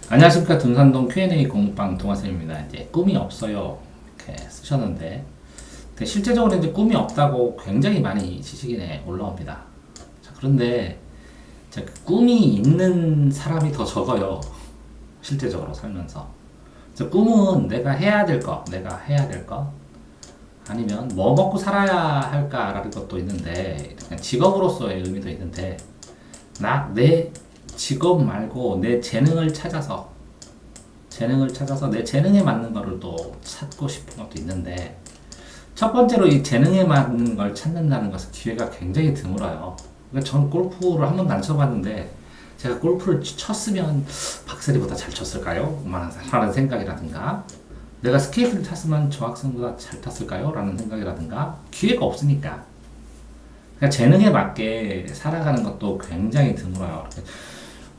안녕하십니까. 둔산동 Q&A 공부방 동아쌤입니다. 이제 꿈이 없어요 이렇게 쓰셨는데, 근데 실제적으로 이제 꿈이 없다고 굉장히 많이 지식이 올라옵니다. 자, 그런데 그 꿈이 있는 사람이 더 적어요. 실제적으로 살면서. 꿈은 내가 해야 될 거, 아니면 뭐 먹고 살아야 할까라는 것도 있는데, 그냥 직업으로서의 의미도 있는데, 내 직업 말고 내 재능을 찾아서 내 재능에 맞는 거를 또 찾고 싶은 것도 있는데, 첫 번째로 이 재능에 맞는 걸 찾는다는 것은 기회가 굉장히 드물어요. 그러니까 전 골프를 한 번도 안 쳐봤는데, 제가 골프를 쳤으면 박세리보다 잘 쳤을까요? 라는 생각이라든가, 내가 스케이트를 탔으면 저 학생보다 잘 탔을까요? 라는 생각이라든가, 기회가 없으니까. 그러니까 재능에 맞게 살아가는 것도 굉장히 드물어요.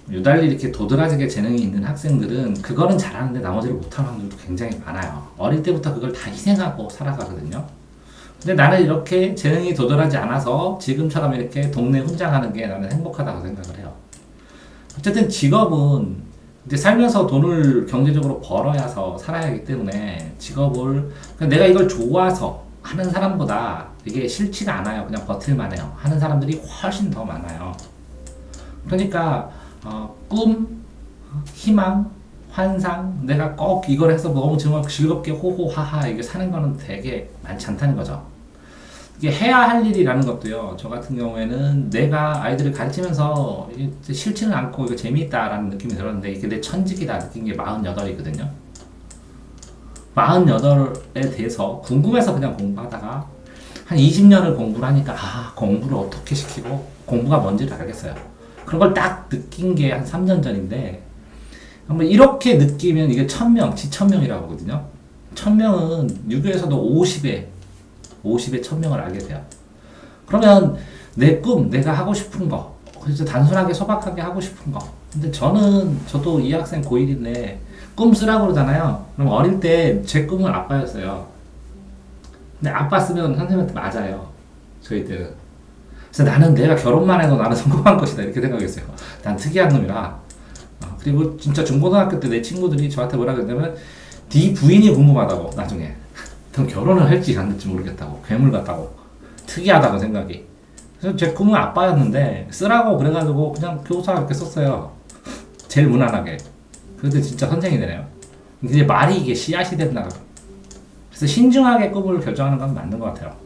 유달리 이렇게 도드라지게 재능이 있는 학생들은 그거는 잘하는데 나머지를 못하는 학생들도 굉장히 많아요. 어릴 때부터 그걸 다 희생하고 살아가거든요. 근데 나는 이렇게 재능이 도드라지 않아서 지금처럼 이렇게 동네 훈장하는 게 나는 행복하다고 생각을 해요. 어쨌든 직업은 이제 살면서 돈을 경제적으로 벌어야서 살아야 하기 때문에, 직업을 내가 이걸 좋아서 하는 사람보다 이게 싫지가 않아요. 그냥 버틸만 해요. 하는 사람들이 훨씬 더 많아요. 그러니까 꿈, 희망, 환상, 내가 꼭 이걸 해서 너무 정말 즐겁게 호호하하 이게 사는 거는 되게 많지 않다는 거죠. 이게 해야 할 일이라는 것도요, 저 같은 경우에는 내가 아이들을 가르치면서 싫지는 않고 이거 재미있다라는 느낌이 들었는데, 이게 내 천직이다 느낀 게 48이거든요. 48에 대해서 궁금해서 그냥 공부하다가 한 20년을 공부를 하니까, 공부를 어떻게 시키고 공부가 뭔지를 알겠어요. 그런 걸 딱 느낀 게 한 3년 전인데, 한번 이렇게 느끼면 이게 1000명, 지천명이라고 하거든요. 1000명은 유교에서도 50에 1000명을 알게 돼요. 그러면 내 꿈, 내가 하고 싶은 거, 그래서 단순하게 소박하게 하고 싶은 거. 근데 저도 이 학생 고1인데 꿈 쓰라고 그러잖아요. 그럼 어릴 때 제 꿈은 아빠였어요. 근데 아빠 쓰면 선생님한테 맞아요. 저희들은. 그래서 나는 내가 결혼만 해도 나는 성공한 것이다 이렇게 생각했어요. 난 특이한 놈이라. 그리고 진짜 중고등학교 때 내 친구들이 저한테 뭐라 그랬냐면, 네 부인이 궁금하다고. 나중에 그럼 결혼을 할지 안 할지 모르겠다고. 괴물 같다고. 특이하다고 생각이. 그래서 제 꿈은 아빠였는데 쓰라고 그래가지고 그냥 교사 이렇게 썼어요. 제일 무난하게. 그런데 진짜 선생이 되네요. 이제 말이 이게 씨앗이 된다. 그래서 신중하게 꿈을 결정하는 건 맞는 것 같아요.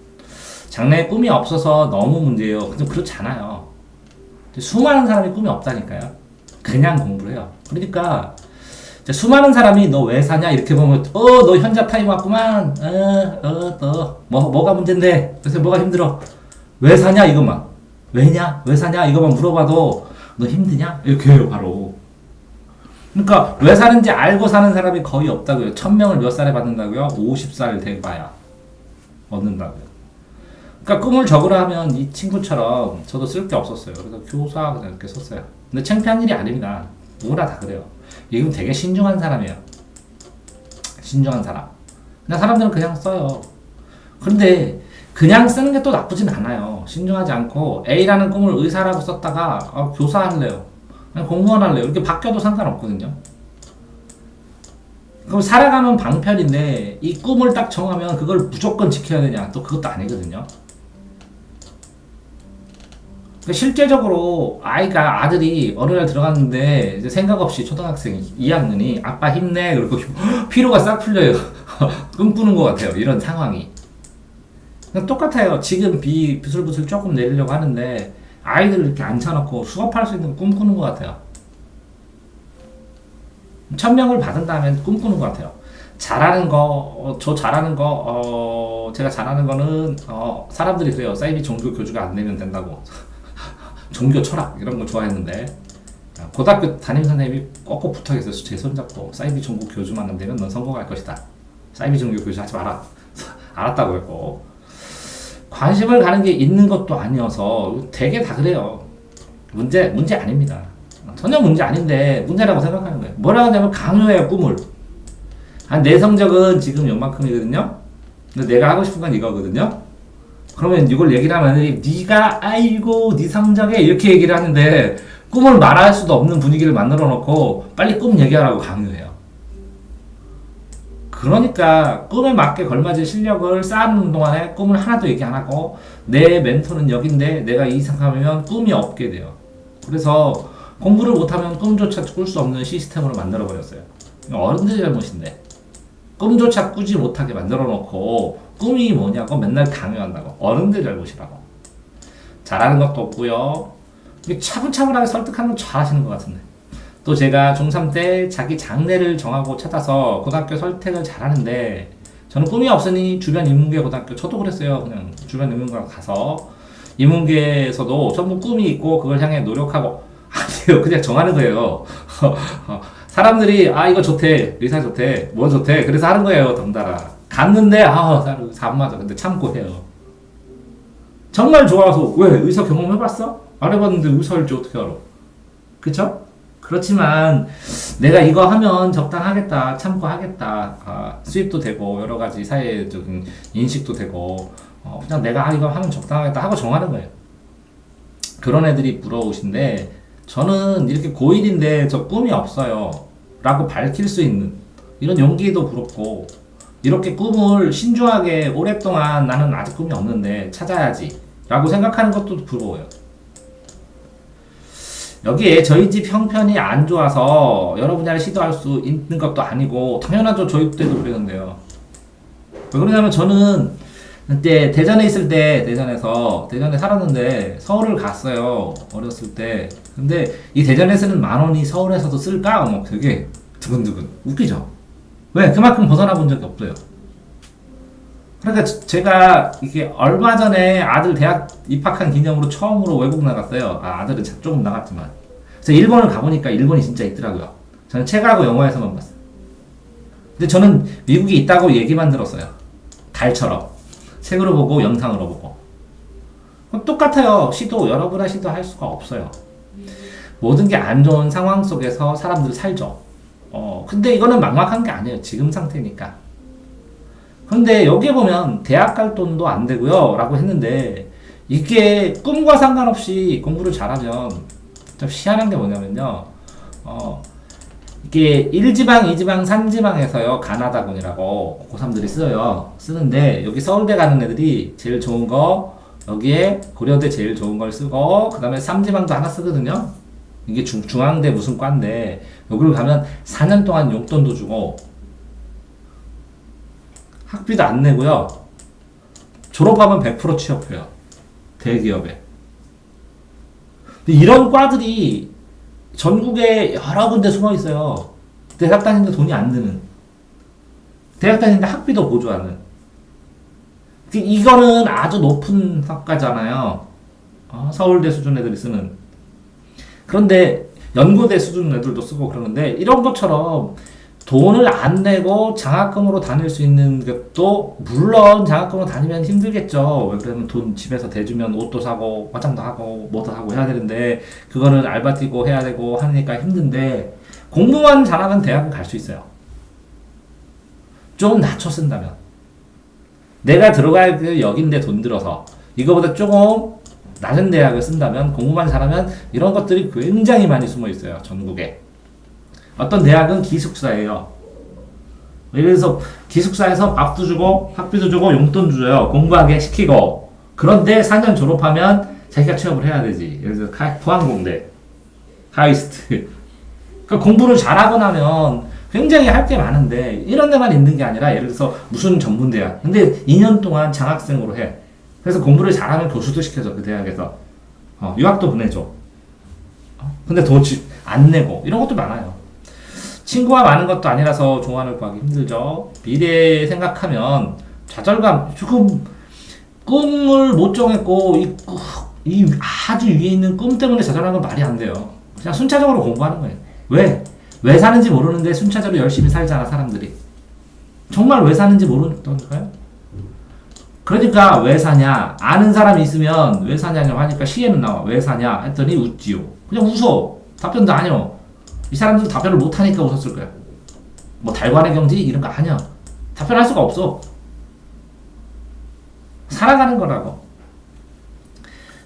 장래에 꿈이 없어서 너무 문제예요. 근데 그렇지 않아요. 수많은 사람이 꿈이 없다니까요. 그냥 공부를 해요. 그러니까 수많은 사람이 너 왜 사냐 이렇게 보면, 너 현자 타임 왔구만. 너 뭐가 문제인데? 그래서 뭐가 힘들어? 왜 사냐 이것만. 왜냐? 왜 사냐 이것만 물어봐도 너 힘드냐? 이렇게 해요 바로. 그러니까 왜 사는지 알고 사는 사람이 거의 없다고요. 1000명을 몇 살에 받는다고요? 50살 돼봐야 얻는다고요. 그러니까 꿈을 적으라 하면 이 친구처럼 저도 쓸 게 없었어요. 그래서 교사 그냥 이렇게 썼어요. 근데 창피한 일이 아닙니다. 누구나 다 그래요. 이건 되게 신중한 사람이에요. 신중한 사람. 그냥 사람들은 그냥 써요. 그런데 그냥 쓰는 게 또 나쁘진 않아요. 신중하지 않고 A라는 꿈을 의사라고 썼다가 교사 할래요. 그냥 공무원 할래요. 이렇게 바뀌어도 상관없거든요. 그럼 살아가면 방편인데, 이 꿈을 딱 정하면 그걸 무조건 지켜야 되냐? 또 그것도 아니거든요. 실제적으로 아들이 어느 날 들어갔는데 이제 생각 없이 초등학생 2학년이 아빠 힘내 그리고 피로가 싹 풀려요. 꿈꾸는 것 같아요. 이런 상황이. 똑같아요. 지금 비 부슬부슬 조금 내리려고 하는데 아이들을 이렇게 앉혀놓고 수업할 수 있는 거 꿈꾸는 것 같아요. 1000명을 받은 다음에 꿈꾸는 것 같아요. 잘하는 거, 제가 잘하는 거는 사람들이 그래요. 사이비 종교 교주가 안 되면 된다고. 종교 철학 이런 거 좋아했는데, 고등학교 담임 선생님이 꼭꼭 붙어있어요. 제 손잡고 사이비 종교 교주만 되면 넌 성공할 것이다. 사이비 종교 교주 하지 마라. 알았다고 했고, 관심을 가는 게 있는 것도 아니어서 되게 다 그래요. 문제 아닙니다. 전혀 문제 아닌데 문제라고 생각하는 거예요. 뭐라고 하냐면 강요해요. 꿈을. 내 성적은 지금 요만큼이거든요. 근데 내가 하고 싶은 건 이거거든요. 그러면 이걸 얘기를 하면 네가 아이고 네 성적에 이렇게 얘기를 하는데, 꿈을 말할 수도 없는 분위기를 만들어 놓고 빨리 꿈 얘기하라고 강요해요. 그러니까 꿈에 맞게 걸맞은 실력을 쌓는 동안에 꿈을 하나도 얘기 안 하고 내 멘토는 여긴데 내가 이 생각하면 꿈이 없게 돼요. 그래서 공부를 못하면 꿈조차 꿀 수 없는 시스템으로 만들어 버렸어요. 어른들이 잘못인데 꿈조차 꾸지 못하게 만들어 놓고 꿈이 뭐냐고 맨날 강요한다고. 어른들 잘못이라고. 잘하는 것도 없고요. 차분차분하게 설득하는 건 잘하시는 것 같은데. 또 제가 중3 때 자기 장래를 정하고 찾아서 고등학교 선택을 잘하는데 저는 꿈이 없으니 주변 인문계 고등학교, 저도 그랬어요. 그냥 주변 인문계 가서 인문계에서도 전부 꿈이 있고 그걸 향해 노력하고 아니에요. 그냥 정하는 거예요. 사람들이 이거 좋대, 의사 좋대, 뭐 좋대, 그래서 하는 거예요. 덩달아 갔는데 안 맞아. 근데 참고 해요. 정말 좋아서 왜 의사 경험해봤어? 안 해봤는데 의사일지 어떻게 알아? 그쵸? 그렇지만 내가 이거 하면 적당하겠다, 참고 하겠다, 수입도 되고 여러 가지 사회적인 인식도 되고 그냥 내가 이거 하면 적당하겠다 하고 정하는 거예요. 그런 애들이 부러우신데 저는 이렇게 고1인데 저 꿈이 없어요 라고 밝힐 수 있는 이런 용기도 부럽고 이렇게 꿈을 신중하게 오랫동안 나는 아직 꿈이 없는데 찾아야지 라고 생각하는 것도 부러워요. 여기에 저희 집 형편이 안 좋아서 여러 분야를 시도할 수 있는 것도 아니고 당연하죠. 저희 때도 그랬는데요. 왜 그러냐면 저는 그때 대전에 있을 때 대전에 살았는데 서울을 갔어요. 어렸을 때. 근데 이 대전에 쓰는 10,000원이 서울에서도 쓸까? 되게 두근두근 웃기죠. 왜? 그만큼 벗어나 본 적이 없어요. 그러니까 제가 이게 얼마 전에 아들 대학 입학한 기념으로 처음으로 외국 나갔어요. 아들은 조금 나갔지만. 그래서 일본을 가보니까 일본이 진짜 있더라고요. 저는 책하고 영화에서만 봤어요. 근데 저는 미국이 있다고 얘기만 들었어요. 달처럼. 책으로 보고 영상으로 보고. 똑같아요. 여러분의 시도할 수가 없어요. 모든 게 안 좋은 상황 속에서 사람들 살죠. 근데 이거는 막막한 게 아니에요. 지금 상태니까. 근데 여기에 보면 대학 갈 돈도 안 되고요 라고 했는데 이게 꿈과 상관없이 공부를 잘하면 좀 희한한 게 뭐냐면요 이게 1지방, 2지방, 3지방에서요 가나다군이라고 고3들이 쓰는데 여기 서울대 가는 애들이 제일 좋은 거 여기에 고려대 제일 좋은 걸 쓰고 그 다음에 3지방도 하나 쓰거든요. 이게 중앙대 무슨 과인데 여기를 가면 4년 동안 용돈도 주고 학비도 안 내고요. 졸업하면 100% 취업해요. 대기업에. 근데 이런 과들이 전국에 여러 군데 숨어 있어요. 대학 다니는데 돈이 안 드는. 대학 다니는데 학비도 보조하는. 이거는 아주 높은 학과잖아요. 서울대 수준 애들이 쓰는. 그런데 연고대 수준 애들도 쓰고 그러는데 이런 것처럼 돈을 안 내고 장학금으로 다닐 수 있는 것도 물론 장학금으로 다니면 힘들겠죠. 왜 그러면 돈 집에서 대주면 옷도 사고 화장도 하고 뭐도 하고 해야 되는데 그거는 알바 뛰고 해야 되고 하니까 힘든데 공부만 잘하면 대학은 갈 수 있어요. 좀 낮춰 쓴다면. 내가 들어가야 될 여긴데 돈 들어서 이거보다 조금 낮은 대학을 쓴다면 공부만 잘하면 이런 것들이 굉장히 많이 숨어 있어요. 전국에. 어떤 대학은 기숙사예요. 그래서 기숙사에서 밥도 주고 학비도 주고 용돈 줘요. 공부하게 시키고. 그런데 4년 졸업하면 자기가 취업을 해야 되지. 예를 들어서 포항공대, 카이스트. 그러니까 공부를 잘하고 나면 굉장히 할 게 많은데 이런 데만 있는 게 아니라 예를 들어서 무슨 전문대학. 근데 2년 동안 장학생으로 해. 그래서 공부를 잘하면 교수도 시켜줘. 그 대학에서. 유학도 보내줘. 근데 돈 안 내고. 이런 것도 많아요. 친구가 많은 것도 아니라서 종안을 구하기 힘들죠. 미래 생각하면 좌절감, 조금 꿈을 못 정했고 이 아주 위에 있는 꿈 때문에 좌절하는 건 말이 안 돼요. 그냥 순차적으로 공부하는 거예요. 왜 사는지 모르는데 순차적으로 열심히 살잖아 사람들이. 정말 왜 사는지 모르니까요. 그러니까 왜 사냐, 아는 사람이 있으면 왜 사냐고 하니까 시에는 나와. 왜 사냐 했더니 웃지요. 그냥 웃어. 답변도 아니요. 이 사람들 답변을 못하니까 웃었을 거야. 뭐 달관의 경지 이런 거 아니야. 답변할 수가 없어. 살아가는 거라고.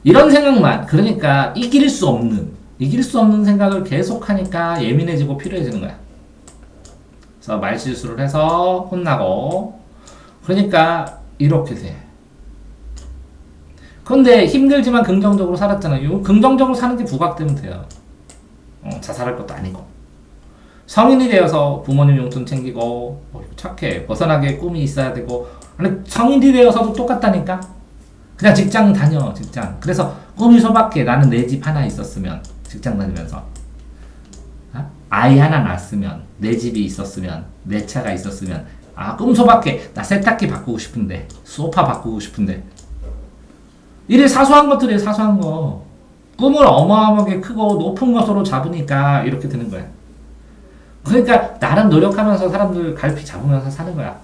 이런 생각만. 그러니까 이길 수 없는 이길 수 없는 생각을 계속하니까 예민해지고 필요해지는 거야. 그래서 말실수를 해서 혼나고 그러니까 이렇게 돼. 근데 힘들지만 긍정적으로 살았잖아요. 긍정적으로 사는 게 부각되면 돼요. 자살할 것도 아니고. 성인이 되어서 부모님 용돈 챙기고 착해 벗어나게 꿈이 있어야 되고 아니 성인이 되어서도 똑같다니까. 그냥 직장 다녀 직장. 그래서 꿈이 소박해. 나는 내 집 하나 있었으면 직장 다니면서 아이 하나 낳았으면 내 집이 있었으면 내 차가 있었으면 꿈 소박해. 나 세탁기 바꾸고 싶은데 소파 바꾸고 싶은데 이래 사소한 것들이에요. 사소한 거. 꿈을 어마어마하게 크고 높은 것으로 잡으니까 이렇게 되는 거야. 그러니까 나름 노력하면서 사람들 갈피 잡으면서 사는 거야.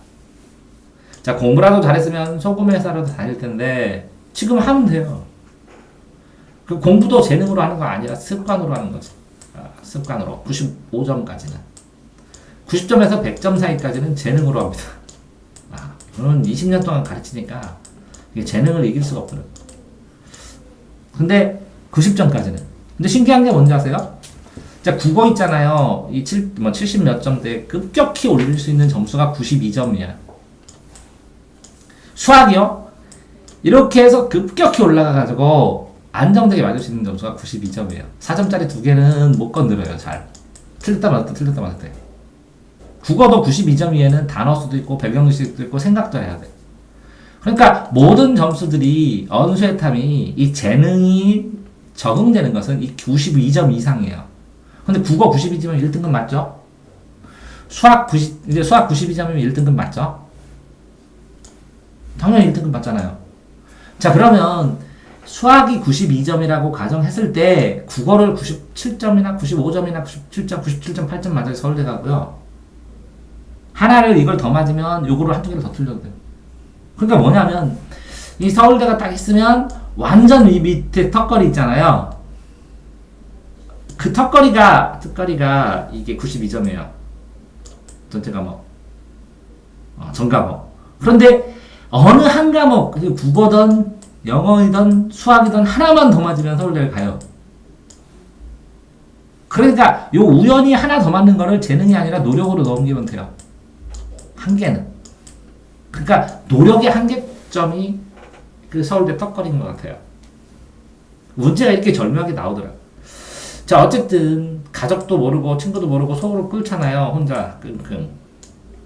자, 공부라도 잘했으면 소금 회사라도 다닐 텐데 지금 하면 돼요. 그 공부도 재능으로 하는 거 아니라 습관으로 하는 거지. 습관으로 95점까지는 90점에서 100점 사이까지는 재능으로 합니다. 저는 20년 동안 가르치니까 이게 재능을 이길 수가 없더라고요. 근데 90점까지는. 근데 신기한 게 뭔지 아세요? 자, 국어 있잖아요. 이 70 몇 점대 급격히 올릴 수 있는 점수가 92점이야. 수학이요? 이렇게 해서 급격히 올라가가지고 안정되게 맞을 수 있는 점수가 92점이에요. 4점짜리 두 개는 못 건드려요, 잘. 틀렸다 맞았다, 틀렸다 맞았다. 국어도 92점 이에는 단어 수도 있고, 배경지식도 있고, 생각도 해야 돼. 그러니까 모든 점수들이 언수의 탐이 이 재능이 적응되는 것은 이 92점 이상이에요. 근데 국어 92점이면 1등급 맞죠? 수학 92점이면 1등급 맞죠? 당연히 1등급 맞잖아요. 자, 그러면 수학이 92점이라고 가정했을 때 국어를 97점이나 95점이나 97점, 97.8점 맞아야 서울대 가고요. 하나를 이걸 더 맞으면 요거를 한두 개를 더 틀려도 돼요. 그러니까 뭐냐면 이 서울대가 딱 있으면 완전 이 밑에 턱걸이 있잖아요. 그 턱걸이가 이게 92점이에요. 전체 과목. 전 과목. 그런데 어느 한 과목, 국어든 영어이든 수학이든 하나만 더 맞으면 서울대를 가요. 그러니까 요 우연히 하나 더 맞는 거를 재능이 아니라 노력으로 넘기면 돼요. 한계는. 그러니까 노력의 한계점이 그 서울대 턱걸이인 것 같아요. 문제가 이렇게 절묘하게 나오더라고요. 자, 어쨌든 가족도 모르고 친구도 모르고 속으로 끓잖아요. 혼자 끙끙.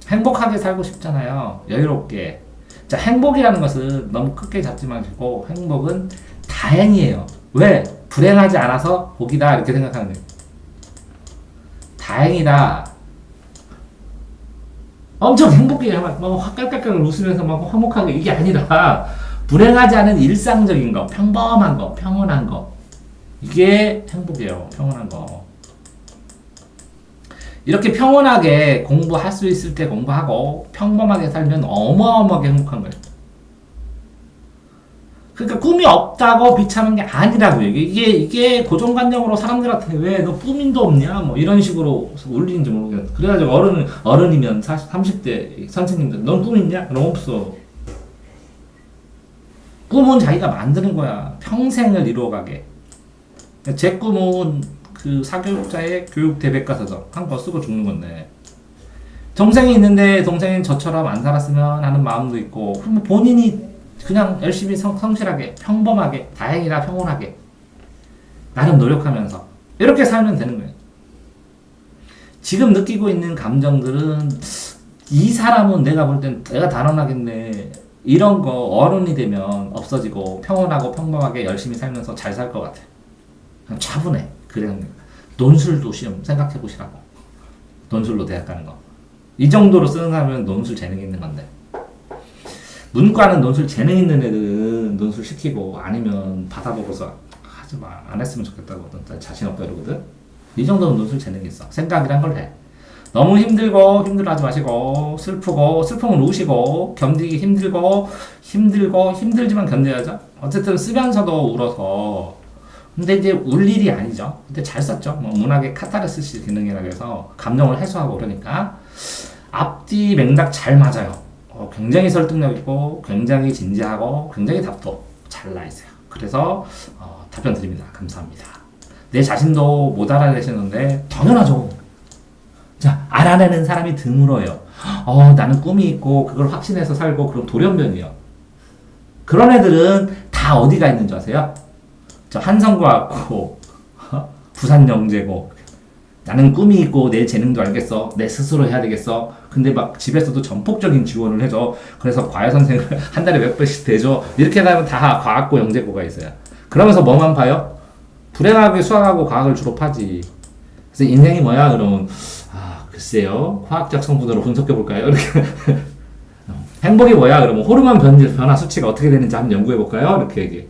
행복하게 살고 싶잖아요. 여유롭게. 자, 행복이라는 것은 너무 크게 잡지 마시고 행복은 다행이에요. 왜? 불행하지 않아서 복이다 이렇게 생각하는 거예요. 다행이다. 엄청 행복해. 막 깔깔깔 웃으면서 막 화목하게 이게 아니라 불행하지 않은 일상적인 거, 평범한 거, 평온한 거. 이게 행복이에요. 평온한 거. 이렇게 평온하게 공부할 수 있을 때 공부하고 평범하게 살면 어마어마하게 행복한 거예요. 그러니까 꿈이 없다고 비참한 게 아니라고요. 이게 고정관념으로 사람들한테 왜 너 꿈인도 없냐? 뭐 이런 식으로 울리는지 모르겠어. 그래가지고 어른이면 30대 선생님들 넌 꿈 있냐? 그럼 없어. 꿈은 자기가 만드는 거야. 평생을 이루어가게. 제 꿈은 그 사교육자의 교육 대백과사전 한 거 쓰고 죽는 건데 동생이 있는데 동생이 저처럼 안 살았으면 하는 마음도 있고 그럼 본인이 그냥 열심히 성실하게 평범하게 다행이라 평온하게 나름 노력하면서 이렇게 살면 되는 거예요. 지금 느끼고 있는 감정들은 이 사람은 내가 볼 땐 내가 단언하겠네 이런 거 어른이 되면 없어지고 평온하고 평범하게 열심히 살면서 잘 살 것 같아. 그냥 차분해. 그래. 논술도 시험 생각해 보시라고. 논술로 대학 가는 거. 이 정도로 쓰는 사람은 논술 재능 있는 건데. 문과는 논술 재능 있는 애들은 논술 시키고 아니면 받아보고서 하지 마. 안 했으면 좋겠다고 자신 없다 이러거든. 이 정도는 논술 재능 있어. 생각이란 걸 해. 너무 힘들고 힘들어하지 마시고 슬프고 슬픔을 우시고 견디기 힘들지만 견뎌야죠. 어쨌든 쓰면서도 울어서 근데 이제 울 일이 아니죠. 근데 잘 썼죠. 뭐 문학의 카타르시스 기능이라고 해서 감정을 해소하고 그러니까 앞뒤 맥락 잘 맞아요. 굉장히 설득력 있고 굉장히 진지하고 굉장히 답도 잘 나 있어요. 그래서 답변 드립니다. 감사합니다. 내 자신도 못 알아내시는데 당연하죠. 자, 알아내는 사람이 드물어요. 나는 꿈이 있고 그걸 확신해서 살고 그럼 돌연변이요. 그런 애들은 다 어디가 있는 줄 아세요? 저 한성과학고 부산영재고 나는 꿈이 있고 내 재능도 알겠어. 내 스스로 해야 되겠어. 근데 막 집에서도 전폭적인 지원을 해줘. 그래서 과외 선생을 한 달에 몇 번씩 대줘. 이렇게 하면 다 과학고 영재고가 있어요. 그러면서 뭐만 봐요? 불행하게 수학하고 과학을 주로 파지. 그래서 인생이 뭐야? 그러면 글쎄요. 화학적 성분으로 분석해 볼까요? 이렇게 행복이 뭐야? 그러면 호르몬 변화 수치가 어떻게 되는지 한번 연구해 볼까요? 이렇게 얘기해.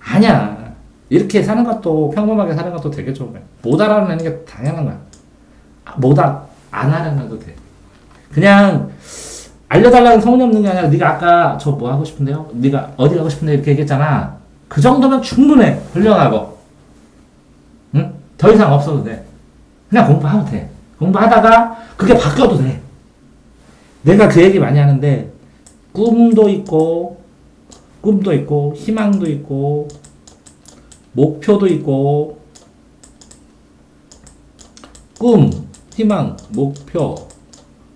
아니야. 이렇게 사는 것도 평범하게 사는 것도 되게 좋은 거야. 못 알아내는 게 당연한 거야. 안 알아내도 돼. 그냥 알려달라는 소문이 없는 게 아니라 네가 아까 저 뭐 하고 싶은데요? 네가 어디 가고 싶은데 이렇게 얘기했잖아. 그 정도면 충분해. 훌륭하고. 응? 더 이상 없어도 돼. 그냥 공부하면 돼. 공부하다가 그게 바뀌어도 돼. 내가 그 얘기 많이 하는데 꿈도 있고 희망도 있고 목표도 있고 꿈, 희망, 목표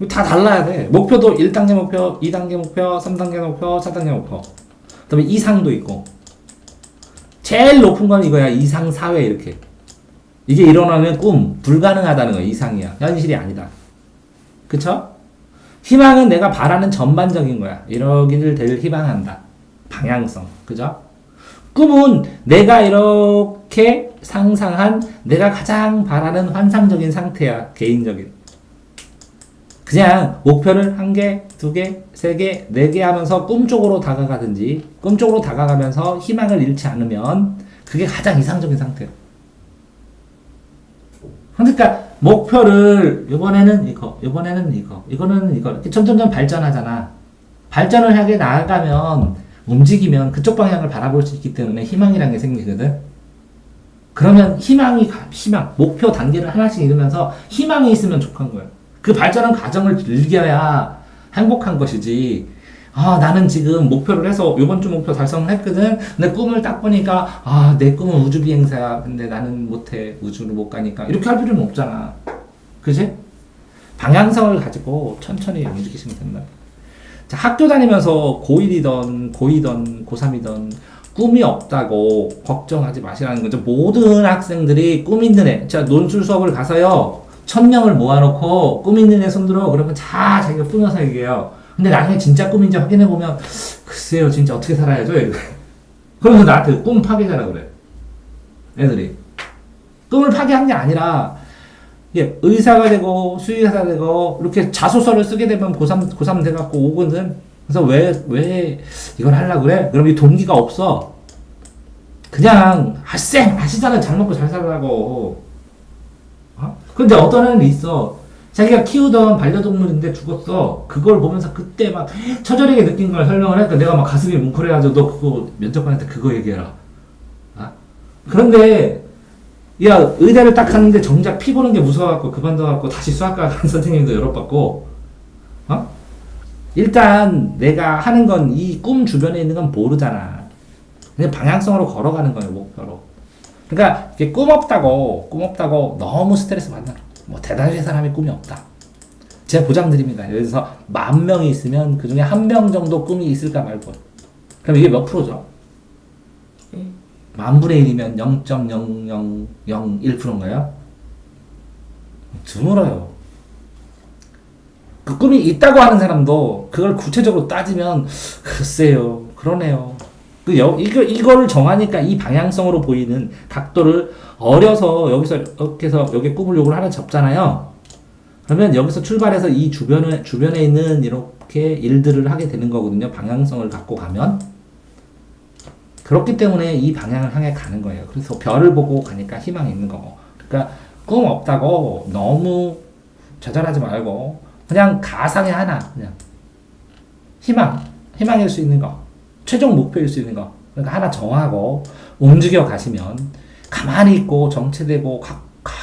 다 달라야 돼. 목표도 1단계 목표, 2단계 목표, 3단계 목표, 4단계 목표. 그 다음에 이상도 있고 제일 높은 건 이거야. 이상 사회 이렇게. 이게 일어나면 꿈, 불가능하다는 거야. 이상이야. 현실이 아니다. 그쵸? 희망은 내가 바라는 전반적인 거야. 이러기를 될 희망한다. 방향성. 그죠? 꿈은 내가 이렇게 상상한 내가 가장 바라는 환상적인 상태야. 개인적인. 그냥 목표를 1개, 2개, 3개, 4개 하면서 꿈 쪽으로 다가가든지 꿈 쪽으로 다가가면서 희망을 잃지 않으면 그게 가장 이상적인 상태야. 그러니까 목표를 이번에는 이거, 이번에는 이거, 이거는 이거 이렇게 점점점 발전하잖아. 발전을 하게 나아가면 움직이면 그쪽 방향을 바라볼 수 있기 때문에 희망이라는 게 생기거든. 그러면 희망, 목표 단계를 하나씩 이루면서 희망이 있으면 족한 거야. 그 발전한 과정을 즐겨야 행복한 것이지. 나는 지금 목표를 해서 이번 주 목표 달성을 했거든. 내 꿈을 딱 보니까 내 꿈은 우주 비행사야. 근데 나는 못해. 우주를 못 가니까. 이렇게 할 필요는 없잖아. 그지? 방향성을 가지고 천천히 움직이시면 된다. 자, 학교 다니면서 고1이던 고2던 고3이던 꿈이 없다고 걱정하지 마시라는 거죠. 모든 학생들이 꿈 있는 애. 자, 논술 수업을 가서요. 1000명을 모아놓고 꿈 있는 애 손들어. 그러면 다 자기가 꾸며서 얘기해요. 근데 나중에 진짜 꿈인지 확인해보면 글쎄요 진짜 어떻게 살아야죠? 그러면서 나한테 꿈 파괴자라 그래. 애들이 꿈을 파괴한 게 아니라 의사가 되고 수의사가 되고 이렇게 자소서를 쓰게 되면 고3 돼갖고 오거든. 그래서 왜 이걸 하려고 그래? 그럼 이 동기가 없어. 그냥 하시잖아. 잘 먹고 잘 살라고. 근데 어떤 애는 있어. 자기가 키우던 반려동물인데 죽었어. 그걸 보면서 그때 막 처절하게 느낀 걸 설명을 하니까 내가 막 가슴이 뭉클해가지고 너 그거 면접관한테 그거 얘기해라. 그런데 야 의대를 딱 갔는데 정작 피 보는 게 무서워갖고 그만둬갖고 다시 수학과 간 선생님도 여러 받고. 일단 내가 하는 건 이 꿈 주변에 있는 건 모르잖아. 그냥 방향성으로 걸어가는 거예요. 목표로. 그러니까 이게 꿈 없다고 너무 스트레스 받는. 뭐 대다수의 사람이 꿈이 없다. 제가 보장드립니다. 예를 들어서 10,000명이 있으면 그 중에 1명 정도 꿈이 있을까 말고. 그럼 이게 몇 프로죠? 10,000분의 1이면 0.0001%인가요? 드물어요. 그 꿈이 있다고 하는 사람도 그걸 구체적으로 따지면 글쎄요, 그러네요. 이거를 정하니까 이 방향성으로 보이는 각도를 어려서 여기서 이렇게 해서 여기 꿈을 요걸 하나 접잖아요. 그러면 여기서 출발해서 이 주변에 있는 이렇게 일들을 하게 되는 거거든요. 방향성을 갖고 가면. 그렇기 때문에 이 방향을 향해 가는 거예요. 그래서 별을 보고 가니까 희망이 있는 거고. 그러니까 꿈 없다고 너무 좌절하지 말고 그냥 가상의 하나, 그냥 희망일 수 있는 거, 최종 목표일 수 있는 거, 그러니까 하나 정하고 움직여 가시면 가만히 있고 정체되고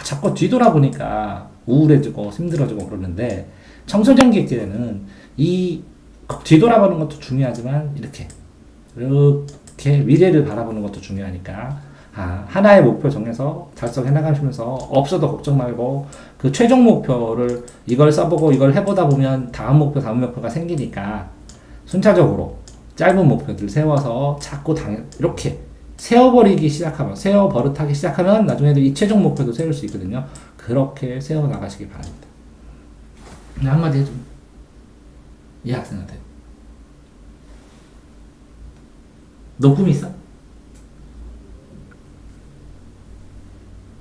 자꾸 뒤돌아보니까 우울해지고 힘들어지고 그러는데 청소년기에는 이 뒤돌아보는 것도 중요하지만 이렇게 미래를 바라보는 것도 중요하니까 하나의 목표 정해서 달성해 나가시면서 없어도 걱정 말고 그 최종 목표를 이걸 써보고 이걸 해보다 보면 다음 목표가 생기니까 순차적으로 짧은 목표들 세워서 자꾸 이렇게 세워 버릇하기 시작하면 나중에도 이 최종 목표도 세울 수 있거든요. 그렇게 세워 나가시기 바랍니다. 한마디 해줘. 이 학생한테. 너 꿈이 있어?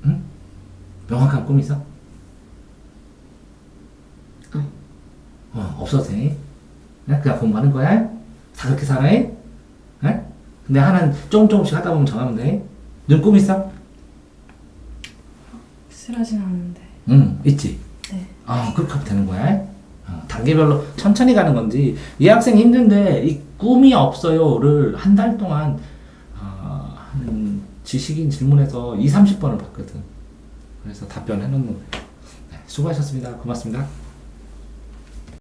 응? 명확한 꿈이 있어? 없어도 되니? 그냥 공부하는 거야? 다 그렇게 살아? 근데 하나는 조금씩 하다 보면 정하면 돼. 넌 꿈 있어? 확실하진 않은데. 응, 있지? 네. 그렇게 하면 되는 거야. 단계별로 천천히 가는 건지, 이 학생이 힘든데, 이 꿈이 없어요를 한 달 동안, 한 지식인 질문에서 20, 30번을 봤거든. 그래서 답변해 놓는 거예요. 네, 수고하셨습니다. 고맙습니다.